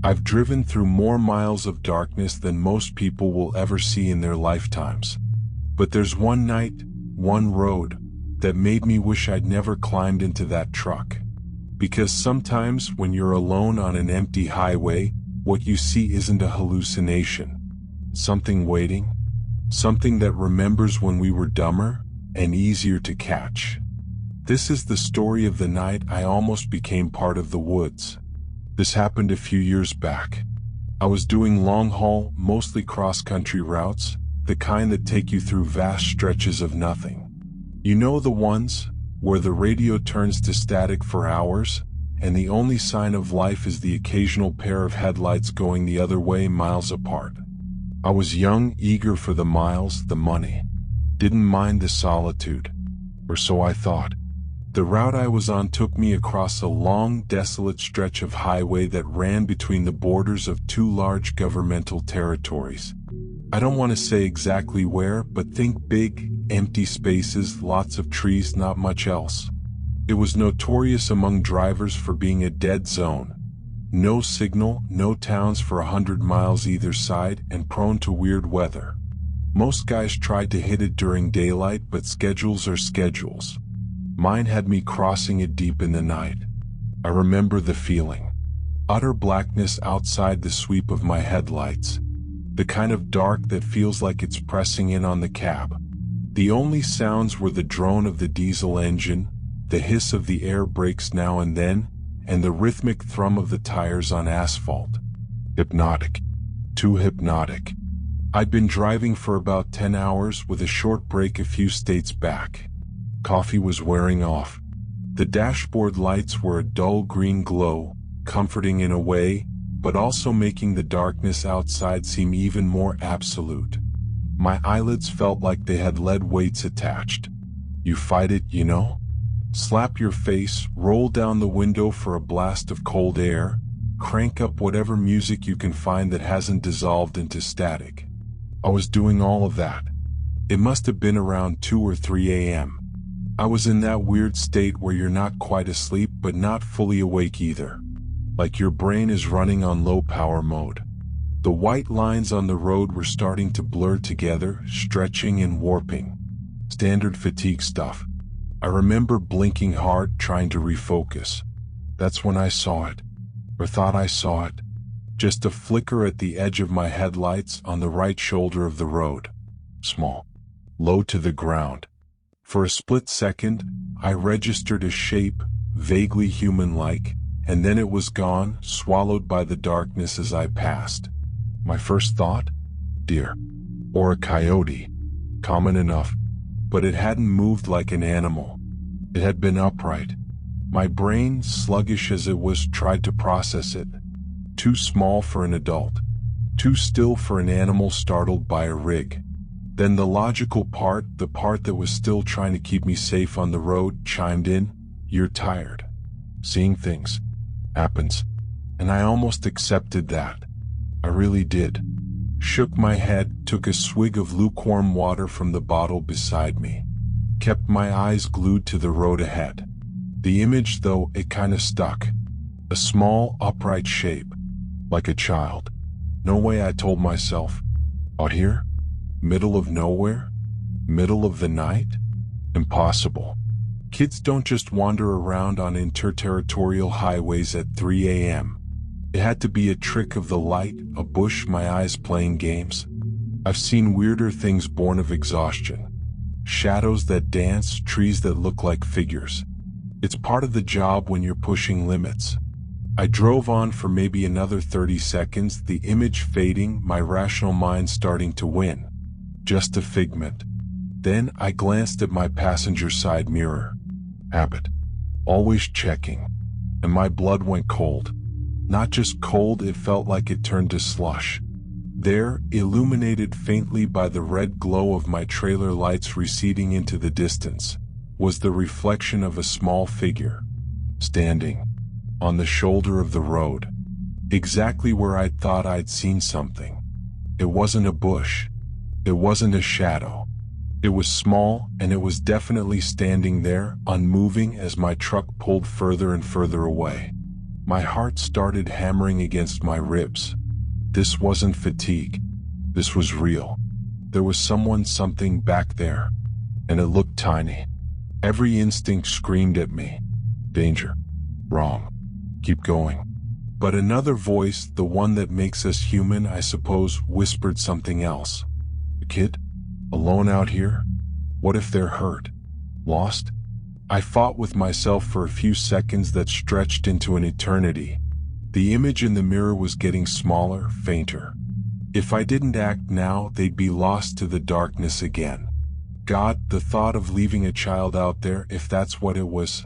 I've driven through more miles of darkness than most people will ever see in their lifetimes. But there's one night, one road, that made me wish I'd never climbed into that truck. Because sometimes when you're alone on an empty highway, what you see isn't a hallucination. Something waiting. Something that remembers when we were dumber and easier to catch. This is the story of the night I almost became part of the woods. This happened a few years back. I was doing long-haul, mostly cross-country routes, the kind that take you through vast stretches of nothing. You know, the ones where the radio turns to static for hours, and the only sign of life is the occasional pair of headlights going the other way miles apart. I was young, eager for the miles, the money. Didn't mind the solitude. Or so I thought. The route I was on took me across a long, desolate stretch of highway that ran between the borders of two large governmental territories. I don't want to say exactly where, but think big, empty spaces, lots of trees, not much else. It was notorious among drivers for being a dead zone. No signal, no towns for 100 miles either side, and prone to weird weather. Most guys tried to hit it during daylight, but schedules are schedules. Mine had me crossing it deep in the night. I remember the feeling. Utter blackness outside the sweep of my headlights. The kind of dark that feels like it's pressing in on the cab. The only sounds were the drone of the diesel engine, the hiss of the air brakes now and then, and the rhythmic thrum of the tires on asphalt. Hypnotic. Too hypnotic. I'd been driving for about 10 hours with a short break a few states back. Coffee was wearing off. The dashboard lights were a dull green glow, comforting in a way, but also making the darkness outside seem even more absolute. My eyelids felt like they had lead weights attached. You fight it, you know? Slap your face, roll down the window for a blast of cold air, crank up whatever music you can find that hasn't dissolved into static. I was doing all of that. It must have been around 2 or 3 a.m. I was in that weird state where you're not quite asleep but not fully awake either. Like your brain is running on low power mode. The white lines on the road were starting to blur together, stretching and warping. Standard fatigue stuff. I remember blinking hard, trying to refocus. That's when I saw it. Or thought I saw it. Just a flicker at the edge of my headlights on the right shoulder of the road. Small. Low to the ground. For a split second, I registered a shape, vaguely human-like, and then it was gone, swallowed by the darkness as I passed. My first thought? Deer. Or a coyote. Common enough. But it hadn't moved like an animal. It had been upright. My brain, sluggish as it was, tried to process it. Too small for an adult. Too still for an animal startled by a rig. Then the logical part, the part that was still trying to keep me safe on the road, chimed in. You're tired. Seeing things. Happens. And I almost accepted that. I really did. Shook my head, took a swig of lukewarm water from the bottle beside me. Kept my eyes glued to the road ahead. The image, though, it kinda stuck. A small, upright shape. Like a child. No way, I told myself. Out here? Middle of nowhere? Middle of the night? Impossible. Kids don't just wander around on interterritorial highways at 3 a.m. It had to be a trick of the light, a bush, my eyes playing games. I've seen weirder things born of exhaustion. Shadows that dance, trees that look like figures. It's part of the job when you're pushing limits. I drove on for maybe another 30 seconds, the image fading, my rational mind starting to win. Just a figment. Then I glanced at my passenger side mirror. Habit. Always checking. And my blood went cold. Not just cold, it felt like it turned to slush. There, illuminated faintly by the red glow of my trailer lights receding into the distance, was the reflection of a small figure. Standing. On the shoulder of the road. Exactly where I'd thought I'd seen something. It wasn't a bush. It wasn't a shadow. It was small, and it was definitely standing there, unmoving as my truck pulled further and further away. My heart started hammering against my ribs. This wasn't fatigue. This was real. There was something back there. And it looked tiny. Every instinct screamed at me. Danger. Wrong. Keep going. But another voice, the one that makes us human, I suppose, whispered something else. A kid? Alone out here? What if they're hurt? Lost? I fought with myself for a few seconds that stretched into an eternity. The image in the mirror was getting smaller, fainter. If I didn't act now, they'd be lost to the darkness again. God, the thought of leaving a child out there, if that's what it was.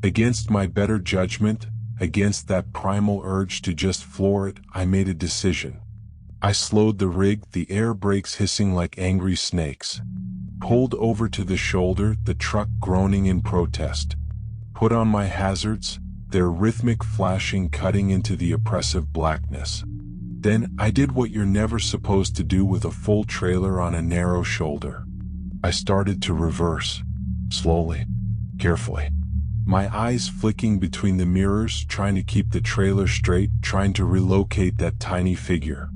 Against my better judgment, against that primal urge to just floor it, I made a decision. I slowed the rig, the air brakes hissing like angry snakes. Pulled over to the shoulder, the truck groaning in protest. Put on my hazards, their rhythmic flashing cutting into the oppressive blackness. Then I did what you're never supposed to do with a full trailer on a narrow shoulder. I started to reverse. Slowly. Carefully. My eyes flicking between the mirrors, trying to keep the trailer straight, trying to relocate that tiny figure.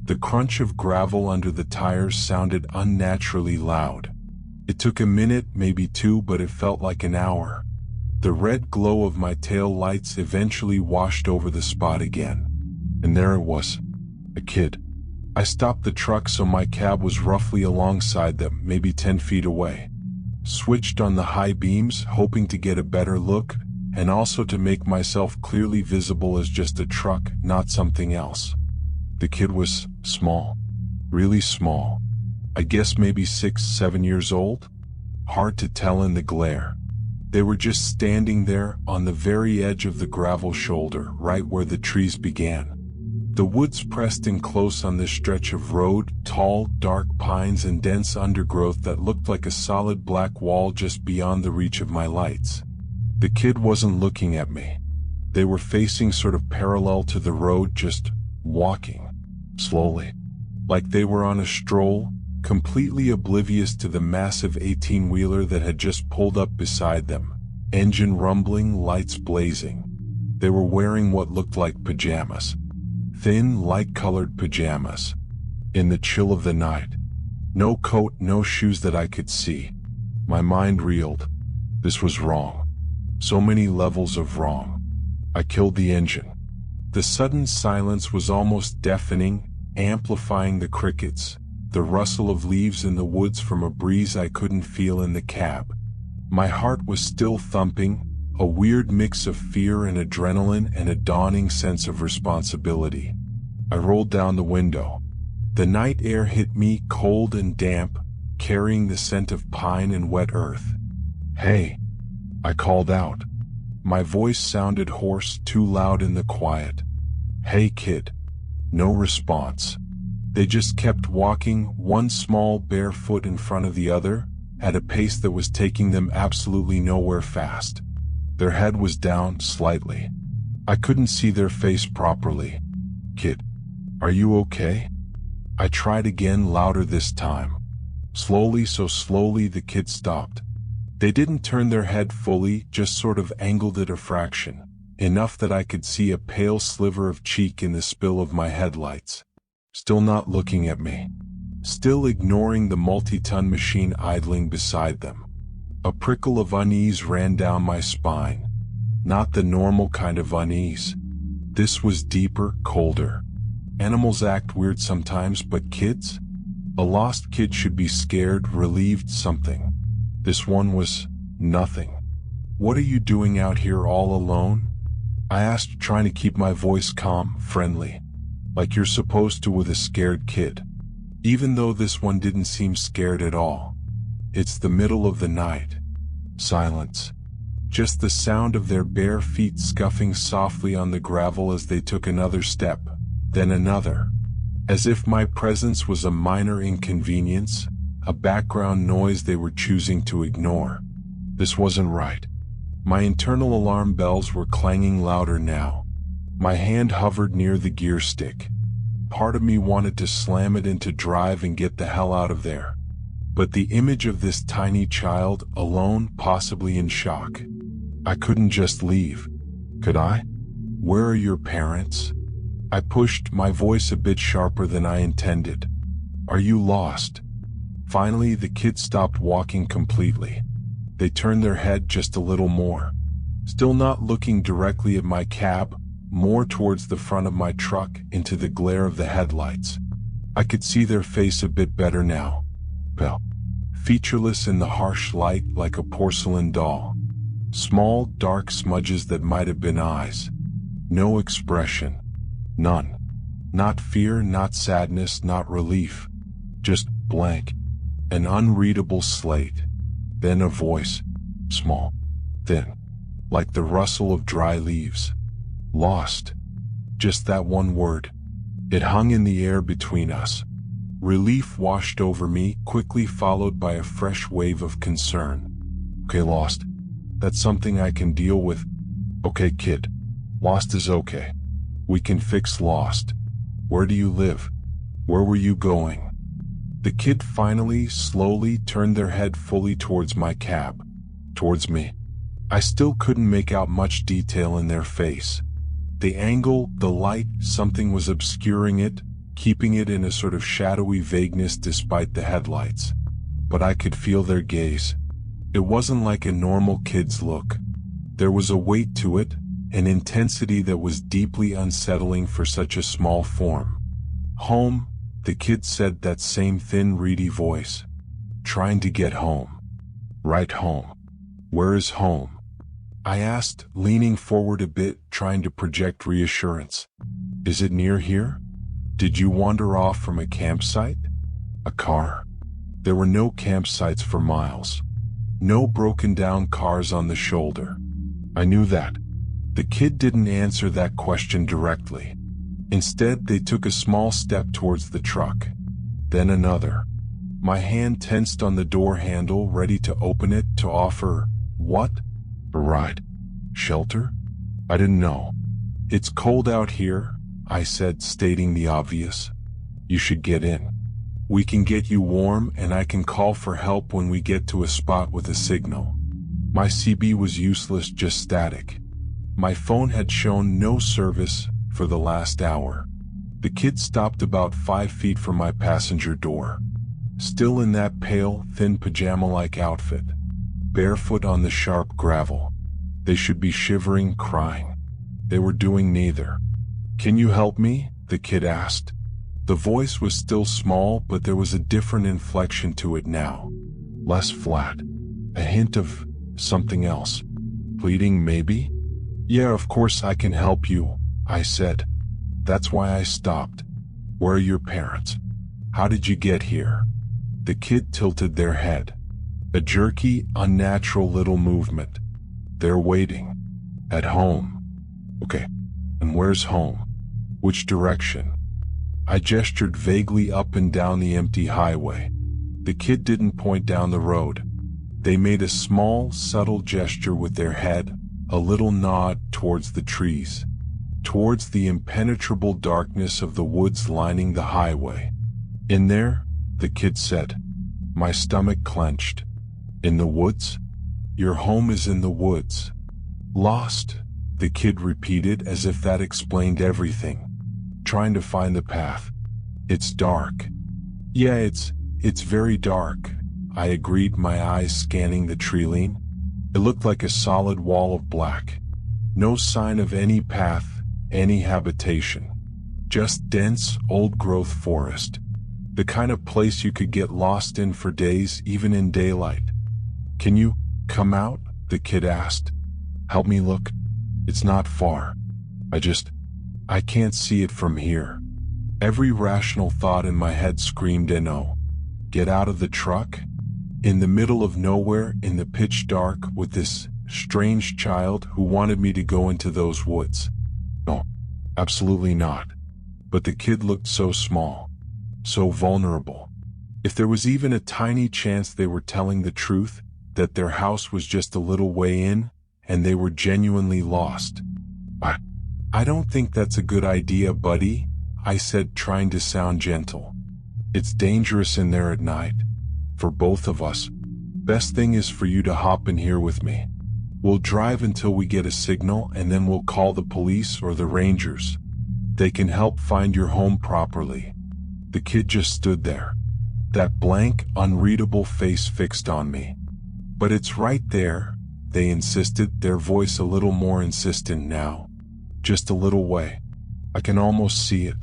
The crunch of gravel under the tires sounded unnaturally loud. It took a minute, maybe two, but it felt like an hour. The red glow of my tail lights eventually washed over the spot again. And there it was. A kid. I stopped the truck so my cab was roughly alongside them, maybe 10 feet away. Switched on the high beams, hoping to get a better look, and also to make myself clearly visible as just a truck, not something else. The kid was small. Really small. I guess maybe 6, 7 years old? Hard to tell in the glare. They were just standing there, on the very edge of the gravel shoulder, right where the trees began. The woods pressed in close on this stretch of road, tall, dark pines and dense undergrowth that looked like a solid black wall just beyond the reach of my lights. The kid wasn't looking at me. They were facing sort of parallel to the road, just walking. Slowly. Like they were on a stroll, completely oblivious to the massive 18-wheeler that had just pulled up beside them. Engine rumbling, lights blazing. They were wearing what looked like pajamas. Thin, light-colored pajamas. In the chill of the night. No coat, no shoes that I could see. My mind reeled. This was wrong. So many levels of wrong. I killed the engine. The sudden silence was almost deafening, amplifying the crickets, the rustle of leaves in the woods from a breeze I couldn't feel in the cab. My heart was still thumping, a weird mix of fear and adrenaline and a dawning sense of responsibility. I rolled down the window. The night air hit me cold and damp, carrying the scent of pine and wet earth. "Hey," I called out. My voice sounded hoarse, too loud in the quiet. "Hey, kid." No response. They just kept walking, one small bare foot in front of the other, at a pace that was taking them absolutely nowhere fast. Their head was down slightly. I couldn't see their face properly. "Kid, are you okay?" I tried again, louder this time. Slowly, so slowly, the kid stopped. They didn't turn their head fully, just sort of angled it a fraction, enough that I could see a pale sliver of cheek in the spill of my headlights. Still not looking at me. Still ignoring the multi-ton machine idling beside them. A prickle of unease ran down my spine. Not the normal kind of unease. This was deeper, colder. Animals act weird sometimes, but kids? A lost kid should be scared, relieved, something. This one was nothing. "What are you doing out here all alone?" I asked, trying to keep my voice calm, friendly. Like you're supposed to with a scared kid. Even though this one didn't seem scared at all. It's the middle of the night. Silence. Just the sound of their bare feet scuffing softly on the gravel as they took another step, then another. As if my presence was a minor inconvenience, a background noise they were choosing to ignore. This wasn't right. My internal alarm bells were clanging louder now. My hand hovered near the gear stick. Part of me wanted to slam it into drive and get the hell out of there. But the image of this tiny child, alone, possibly in shock. I couldn't just leave. Could I? Where are your parents? I pushed, my voice a bit sharper than I intended. Are you lost? Finally, the kid stopped walking completely. They turned their head just a little more. Still not looking directly at my cab, more towards the front of my truck, into the glare of the headlights. I could see their face a bit better now. Well, featureless in the harsh light like a porcelain doll. Small, dark smudges that might have been eyes. No expression. None. Not fear, not sadness, not relief. Just blank. An unreadable slate. Then a voice. Small. Thin. Like the rustle of dry leaves. Lost. Just that one word. It hung in the air between us. Relief washed over me, quickly followed by a fresh wave of concern. Okay, lost. That's something I can deal with. Okay, kid. Lost is okay. We can fix lost. Where do you live? Where were you going? The kid finally, slowly turned their head fully towards my cab. Towards me. I still couldn't make out much detail in their face. The angle, the light, something was obscuring it, keeping it in a sort of shadowy vagueness despite the headlights. But I could feel their gaze. It wasn't like a normal kid's look. There was a weight to it, an intensity that was deeply unsettling for such a small form. Home, the kid said, that same thin, reedy voice. Trying to get home. Right home. Where is home? I asked, leaning forward a bit, trying to project reassurance. Is it near here? Did you wander off from a campsite? A car? There were no campsites for miles. No broken down cars on the shoulder. I knew that. The kid didn't answer that question directly. Instead, they took a small step towards the truck. Then another. My hand tensed on the door handle, ready to open it, to offer, what? A ride? Shelter? I didn't know. It's cold out here, I said, stating the obvious. You should get in. We can get you warm, and I can call for help when we get to a spot with a signal. My CB was useless, just static. My phone had shown no service for the last hour. The kid stopped about 5 feet from my passenger door. Still in that pale, thin pajama-like outfit. Barefoot on the sharp gravel. They should be shivering, crying. They were doing neither. Can you help me? The kid asked. The voice was still small, but there was a different inflection to it now. Less flat. A hint of something else. Pleading, maybe? Yeah, of course I can help you, I said. That's why I stopped. Where are your parents? How did you get here? The kid tilted their head. A jerky, unnatural little movement. They're waiting. At home. Okay. And where's home? Which direction? I gestured vaguely up and down the empty highway. The kid didn't point down the road. They made a small, subtle gesture with their head, a little nod towards the trees, towards the impenetrable darkness of the woods lining the highway. In there, the kid said. My stomach clenched. In the woods? Your home is in the woods. Lost, the kid repeated as if that explained everything. Trying to find the path. It's dark. Yeah, it's very dark, I agreed, my eyes scanning the treeline. It looked like a solid wall of black. No sign of any path, any habitation. Just dense, old-growth forest. The kind of place you could get lost in for days, even in daylight. Can you come out? The kid asked. Help me look. It's not far. I can't see it from here. Every rational thought in my head screamed no. Get out of the truck? In the middle of nowhere, in the pitch dark, with this strange child who wanted me to go into those woods? No, absolutely not. But the kid looked so small, so vulnerable. If there was even a tiny chance they were telling the truth, that their house was just a little way in, and they were genuinely lost. I don't think that's a good idea, buddy, I said, trying to sound gentle. It's dangerous in there at night. For both of us. Best thing is for you to hop in here with me. We'll drive until we get a signal and then we'll call the police or the rangers. They can help find your home properly." The kid just stood there, that blank, unreadable face fixed on me. "But it's right there," they insisted, their voice a little more insistent now. "Just a little way. I can almost see it.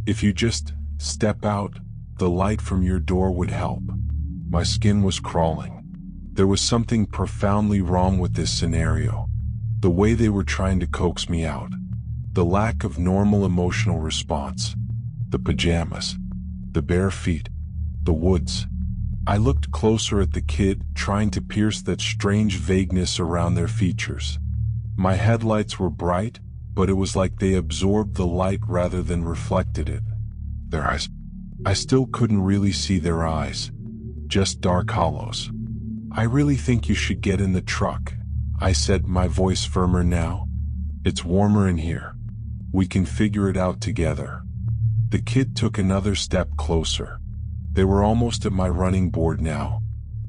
If you just step out, the light from your door would help." My skin was crawling. There was something profoundly wrong with this scenario. The way they were trying to coax me out. The lack of normal emotional response. The pajamas. The bare feet. The woods. I looked closer at the kid, trying to pierce that strange vagueness around their features. My headlights were bright, but it was like they absorbed the light rather than reflected it. Their eyes. I still couldn't really see their eyes. Just dark hollows. "I really think you should get in the truck," I said, my voice firmer now. "It's warmer in here. We can figure it out together." The kid took another step closer. They were almost at my running board now.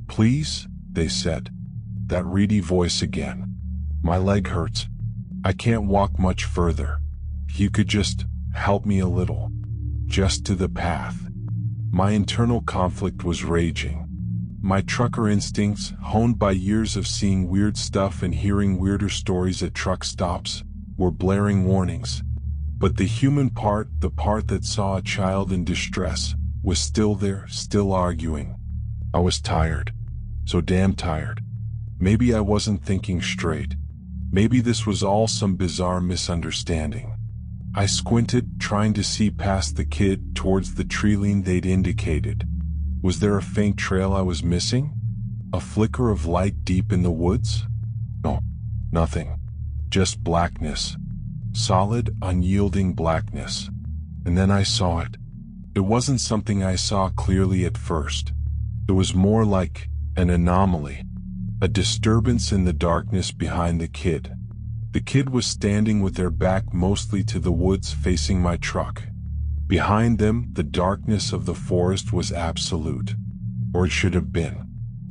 "Please," they said. That reedy voice again. "My leg hurts. I can't walk much further. You could just help me a little. Just to the path." My internal conflict was raging. My trucker instincts, honed by years of seeing weird stuff and hearing weirder stories at truck stops, were blaring warnings. But the human part, the part that saw a child in distress, was still there, still arguing. I was tired. So damn tired. Maybe I wasn't thinking straight. Maybe this was all some bizarre misunderstanding. I squinted, trying to see past the kid towards the tree line they'd indicated. Was there a faint trail I was missing? A flicker of light deep in the woods? No, nothing. Just blackness. Solid, unyielding blackness. And then I saw it. It wasn't something I saw clearly at first. It was more like an anomaly. A disturbance in the darkness behind the kid. The kid was standing with their back mostly to the woods facing my truck. Behind them, the darkness of the forest was absolute. Or it should have been.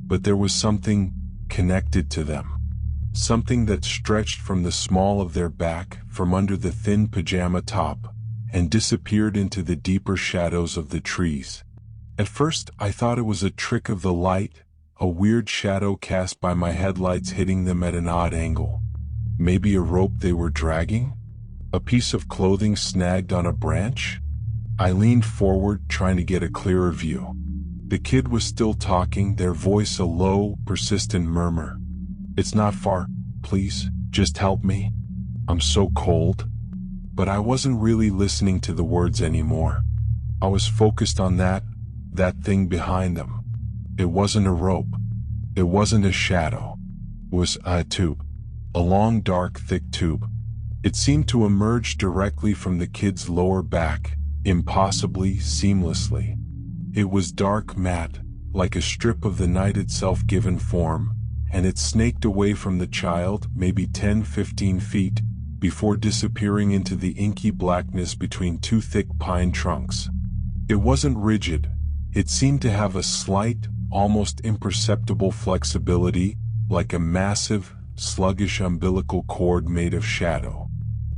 But there was something connected to them. Something that stretched from the small of their back, from under the thin pajama top, and disappeared into the deeper shadows of the trees. At first, I thought it was a trick of the light, a weird shadow cast by my headlights hitting them at an odd angle. Maybe a rope they were dragging? A piece of clothing snagged on a branch? I leaned forward, trying to get a clearer view. The kid was still talking, their voice a low, persistent murmur. "It's not far, please, just help me. I'm so cold." But I wasn't really listening to the words anymore. I was focused on that thing behind them. It wasn't a rope. It wasn't a shadow. It was a tube. A long, dark, thick tube. It seemed to emerge directly from the kid's lower back, impossibly, seamlessly. It was dark, matte, like a strip of the night itself given form, and it snaked away from the child, maybe 10-15 feet, before disappearing into the inky blackness between two thick pine trunks. It wasn't rigid. It seemed to have a slight, almost imperceptible flexibility, like a massive, sluggish umbilical cord made of shadow.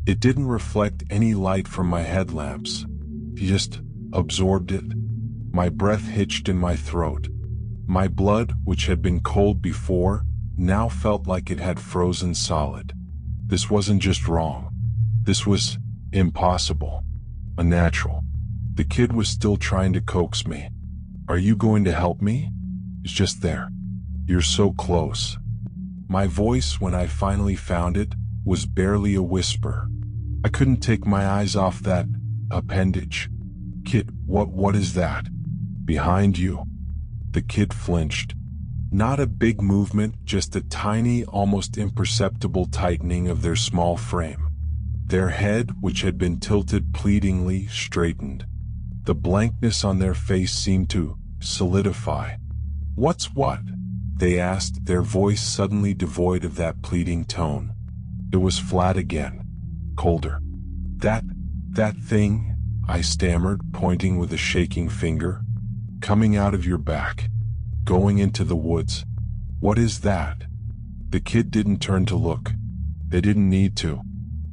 It didn't reflect any light from my headlamps. It just absorbed it. My breath hitched in my throat. My blood, which had been cold before, now felt like it had frozen solid. This wasn't just wrong. This was impossible. Unnatural. The kid was still trying to coax me. "Are you going to help me? It's just there. You're so close." My voice, when I finally found it, was barely a whisper. I couldn't take my eyes off that appendage. "Kid, what is that? Behind you." The kid flinched. Not a big movement, just a tiny, almost imperceptible tightening of their small frame. Their head, which had been tilted pleadingly, straightened. The blankness on their face seemed to solidify. "What's what?" they asked, their voice suddenly devoid of that pleading tone. It was flat again. Colder. That thing," I stammered, pointing with a shaking finger. "Coming out of your back. Going into the woods. What is that?" The kid didn't turn to look. They didn't need to.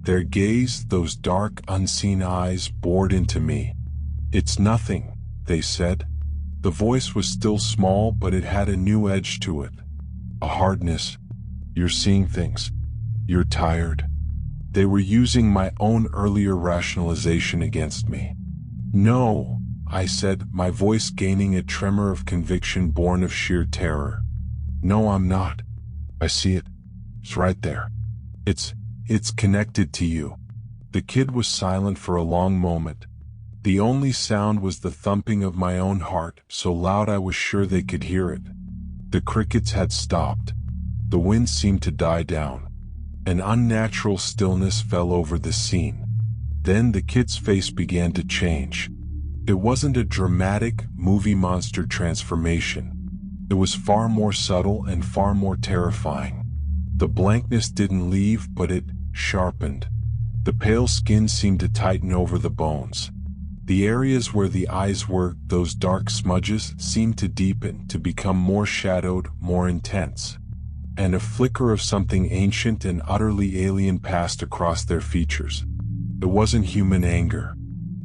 Their gaze, those dark, unseen eyes, bored into me. "It's nothing," they said. The voice was still small, but it had a new edge to it. A hardness. "You're seeing things. You're tired." They were using my own earlier rationalization against me. "No," I said, my voice gaining a tremor of conviction born of sheer terror. "No, I'm not. I see it. It's right there. It's connected to you." The kid was silent for a long moment. The only sound was the thumping of my own heart, so loud I was sure they could hear it. The crickets had stopped. The wind seemed to die down. An unnatural stillness fell over the scene. Then the kid's face began to change. It wasn't a dramatic, movie monster transformation. It was far more subtle and far more terrifying. The blankness didn't leave, but it sharpened. The pale skin seemed to tighten over the bones. The areas where the eyes were, those dark smudges, seemed to deepen, to become more shadowed, more intense. And a flicker of something ancient and utterly alien passed across their features. It wasn't human anger.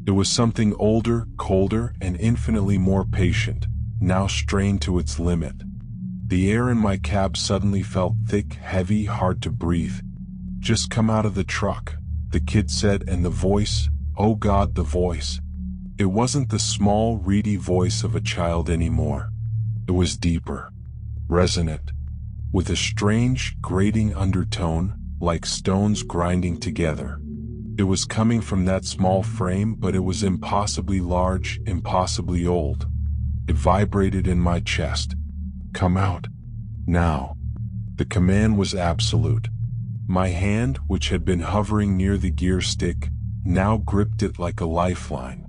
It was something older, colder, and infinitely more patient, now strained to its limit. The air in my cab suddenly felt thick, heavy, hard to breathe. "Just come out of the truck," the kid said, and the voice, oh God, the voice. It wasn't the small, reedy voice of a child anymore. It was deeper, resonant, with a strange, grating undertone, like stones grinding together. It was coming from that small frame, but it was impossibly large, impossibly old. It vibrated in my chest. "Come out. Now." The command was absolute. My hand, which had been hovering near the gear stick, now gripped it like a lifeline.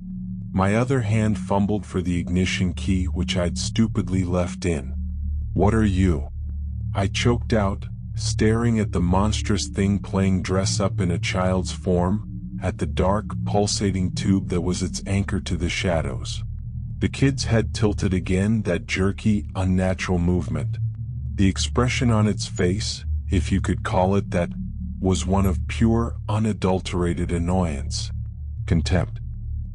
My other hand fumbled for the ignition key, which I'd stupidly left in. "What are you?" I choked out, staring at the monstrous thing playing dress-up in a child's form, at the dark, pulsating tube that was its anchor to the shadows. The kid's head tilted again, that jerky, unnatural movement. The expression on its face, if you could call it that, was one of pure, unadulterated annoyance. Contempt.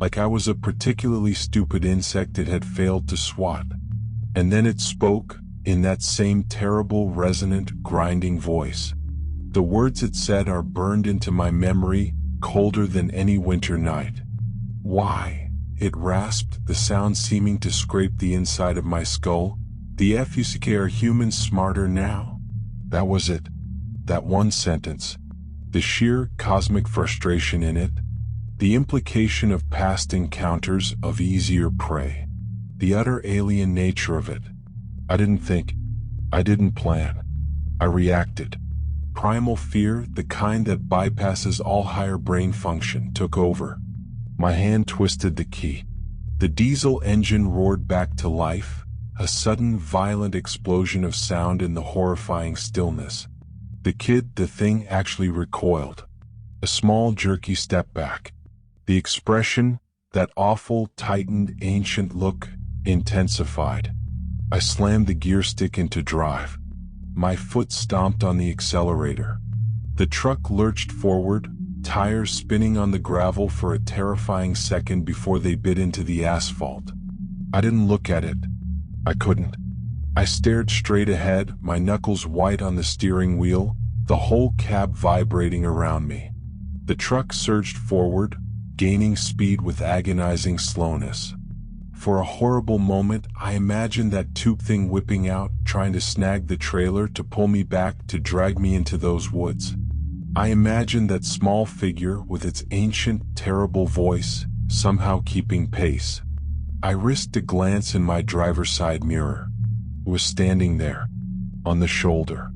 Like I was a particularly stupid insect it had failed to swat. And then it spoke, in that same terrible, resonant, grinding voice. The words it said are burned into my memory, colder than any winter night. "Why?" it rasped, the sound seeming to scrape the inside of my skull. "The FUCK are humans smarter now?" That was it. That one sentence. The sheer, cosmic frustration in it. The implication of past encounters, of easier prey. The utter alien nature of it. I didn't think. I didn't plan. I reacted. Primal fear, the kind that bypasses all higher brain function, took over. My hand twisted the key. The diesel engine roared back to life, a sudden violent explosion of sound in the horrifying stillness. The kid, the thing, actually recoiled. A small jerky step back. The expression, that awful, tightened, ancient look, intensified. I slammed the gear stick into drive. My foot stomped on the accelerator. The truck lurched forward, tires spinning on the gravel for a terrifying second before they bit into the asphalt. I didn't look at it. I couldn't. I stared straight ahead, my knuckles white on the steering wheel, the whole cab vibrating around me. The truck surged forward, gaining speed with agonizing slowness. For a horrible moment, I imagined that tube thing whipping out, trying to snag the trailer, to pull me back, to drag me into those woods. I imagined that small figure, with its ancient, terrible voice, somehow keeping pace. I risked a glance in my driver's side mirror. It was standing there, on the shoulder,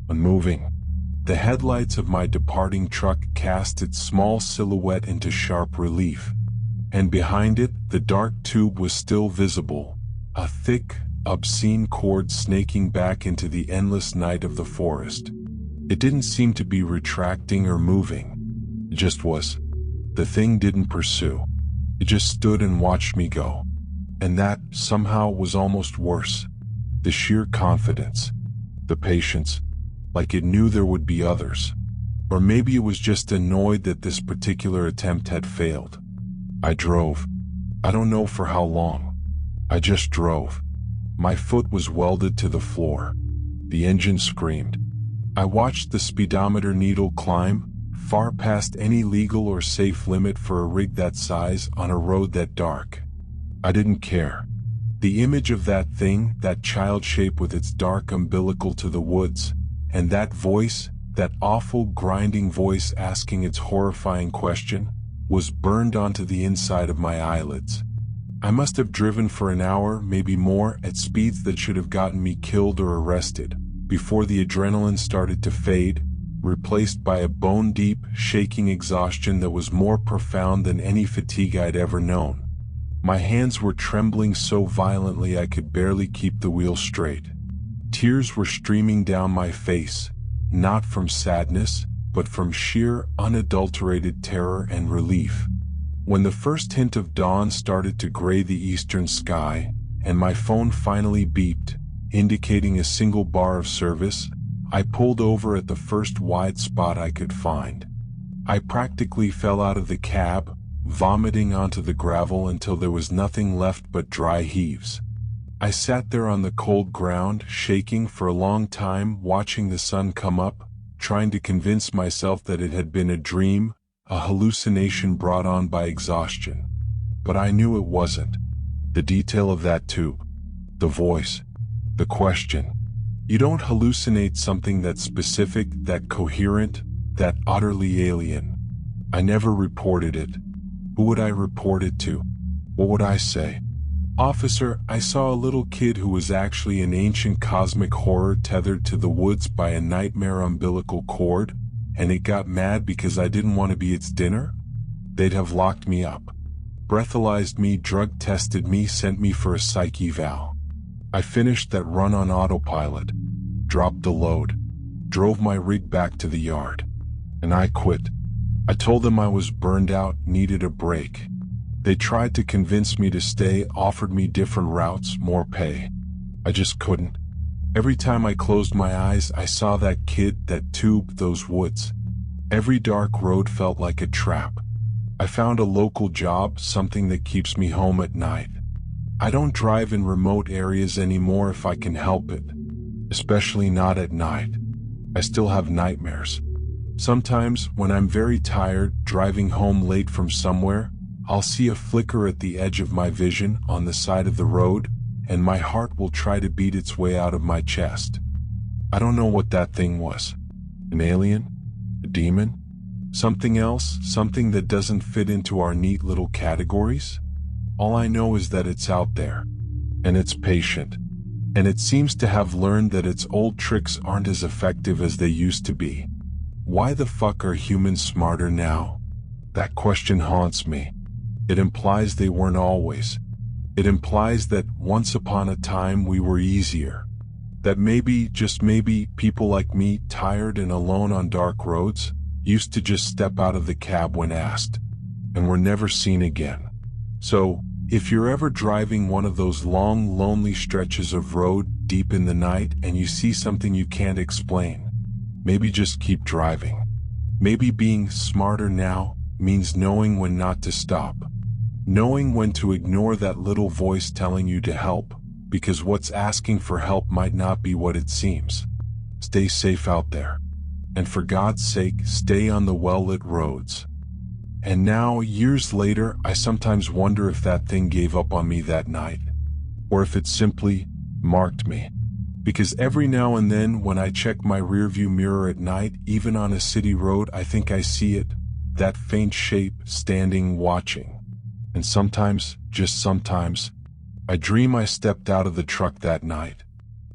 unmoving. The headlights of my departing truck cast its small silhouette into sharp relief. And behind it, the dark tube was still visible, a thick, obscene cord snaking back into the endless night of the forest. It didn't seem to be retracting or moving. It just was. The thing didn't pursue. It just stood and watched me go. And that, somehow, was almost worse. The sheer confidence. The patience. like it knew there would be others. Or maybe it was just annoyed that this particular attempt had failed. I drove. I don't know for how long. I just drove. My foot was welded to the floor. The engine screamed. I watched the speedometer needle climb, far past any legal or safe limit for a rig that size on a road that dark. I didn't care. The image of that thing, that child shape with its dark umbilical to the woods, and that voice, that awful grinding voice asking its horrifying question, was burned onto the inside of my eyelids. I must have driven for an hour, maybe more, at speeds that should have gotten me killed or arrested, before the adrenaline started to fade, replaced by a bone-deep, shaking exhaustion that was more profound than any fatigue I'd ever known. My hands were trembling so violently I could barely keep the wheel straight. Tears were streaming down my face, not from sadness, but from sheer, unadulterated terror and relief. When the first hint of dawn started to gray the eastern sky, and my phone finally beeped, indicating a single bar of service, I pulled over at the first wide spot I could find. I practically fell out of the cab, vomiting onto the gravel until there was nothing left but dry heaves. I sat there on the cold ground, shaking for a long time, watching the sun come up, trying to convince myself that it had been a dream, a hallucination brought on by exhaustion. But I knew it wasn't. The detail of that tube, the voice, the question. You don't hallucinate something that's specific, that coherent, that utterly alien. I never reported it. Who would I report it to? What would I say? Officer, I saw a little kid who was actually an ancient cosmic horror tethered to the woods by a nightmare umbilical cord, and it got mad because I didn't want to be its dinner? They'd have locked me up, breathalyzed me, drug tested me, sent me for a psych eval. I finished that run on autopilot, dropped the load, drove my rig back to the yard, and I quit. I told them I was burned out, needed a break. They tried to convince me to stay, offered me different routes, more pay. I just couldn't. Every time I closed my eyes, I saw that kid, that tube, those woods. Every dark road felt like a trap. I found a local job, something that keeps me home at night. I don't drive in remote areas anymore if I can help it, especially not at night. I still have nightmares. Sometimes, when I'm very tired, driving home late from somewhere, I'll see a flicker at the edge of my vision on the side of the road, and my heart will try to beat its way out of my chest. I don't know what that thing was. An alien? A demon? Something else? Something that doesn't fit into our neat little categories? All I know is that it's out there, and it's patient, and it seems to have learned that its old tricks aren't as effective as they used to be. Why the fuck are humans smarter now? That question haunts me. It implies they weren't always. It implies that once upon a time we were easier. That maybe, just maybe, people like me, tired and alone on dark roads, used to just step out of the cab when asked, and were never seen again. So, if you're ever driving one of those long, lonely stretches of road deep in the night and you see something you can't explain, maybe just keep driving. Maybe being smarter now means knowing when not to stop. Knowing when to ignore that little voice telling you to help, because what's asking for help might not be what it seems. Stay safe out there. And for God's sake, stay on the well-lit roads. And now, years later, I sometimes wonder if that thing gave up on me that night, or if it simply marked me. Because every now and then, when I check my rearview mirror at night, even on a city road, I think I see it, that faint shape, standing, watching. And sometimes, just sometimes, I dream I stepped out of the truck that night.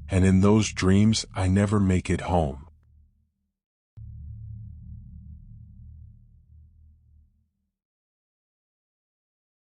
And in those dreams, I never make it home.